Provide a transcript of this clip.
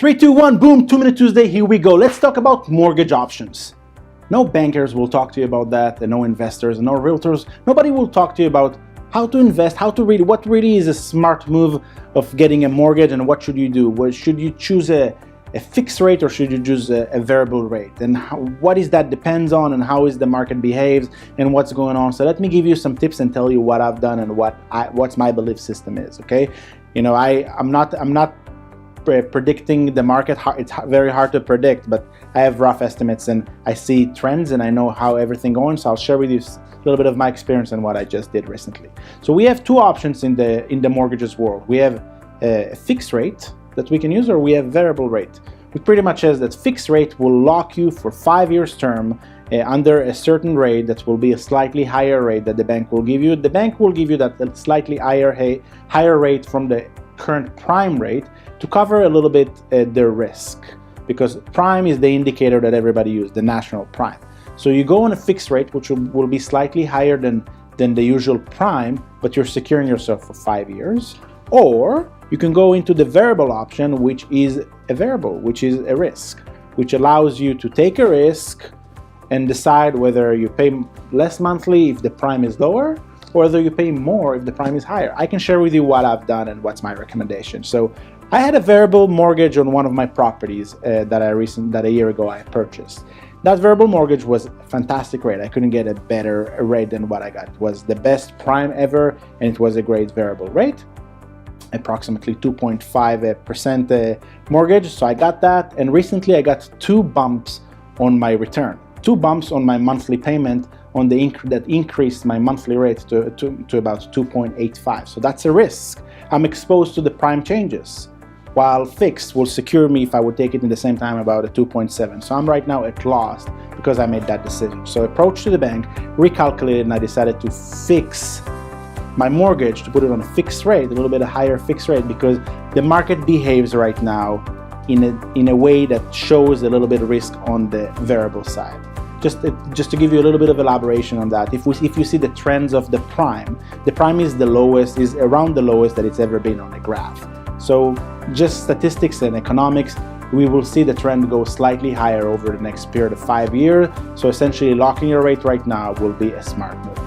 3, 2, 1, boom, 2-Minute Tuesday, here we go. Let's talk about mortgage options. No bankers will talk to you about that, and no investors, and no realtors. Nobody will talk to you about how to invest, how to read, what really is a smart move of getting a mortgage, and what should you do. Should you choose a fixed rate or should you choose a variable rate? And what is that depends on, and how is the market behaves, and what's going on. So let me give you some tips and tell you what I've done and what's my belief system is, okay? You know, I'm not predicting the market. It's very hard to predict, but I have rough estimates and I see trends and I know how everything going. So I'll share with you a little bit of my experience and what I just did recently. So we have two options in the mortgages world. We have a fixed rate that we can use, or we have variable rate, which pretty much says that fixed rate will lock you for 5 years term under a certain rate that will be a slightly higher rate that the bank will give you. The bank will give you that slightly higher rate from the current prime rate to cover a little bit the risk, because prime is the indicator that everybody uses, the national prime. So you go on a fixed rate, which will be slightly higher than the usual prime, but you're securing yourself for 5 years. Or you can go into the variable option, which is a variable, which is a risk, which allows you to take a risk and decide whether you pay less monthly if the prime is lower, or whether you pay more if the prime is higher. I can share with you what I've done and what's my recommendation. So I had a variable mortgage on one of my properties that a year ago I purchased. That variable mortgage was a fantastic rate. I couldn't get a better rate than what I got. It was the best prime ever, and it was a great variable rate, approximately 2.5% mortgage. So I got that, and recently I got 2 bumps on my return, 2 bumps on my monthly payment on that increased my monthly rate to about 2.85. So that's a risk. I'm exposed to the prime changes, while fixed will secure me if I would take it in the same time about a 2.7. So I'm right now at loss because I made that decision. So I approached to the bank, recalculated, and I decided to fix my mortgage, to put it on a fixed rate, a little bit higher fixed rate, because the market behaves right now in a way that shows a little bit of risk on the variable side. Just to give you a little bit of elaboration on that, if you see the trends of the prime is around the lowest that it's ever been on a graph. So just statistics and economics, we will see the trend go slightly higher over the next period of 5 years. So essentially locking your rate right now will be a smart move.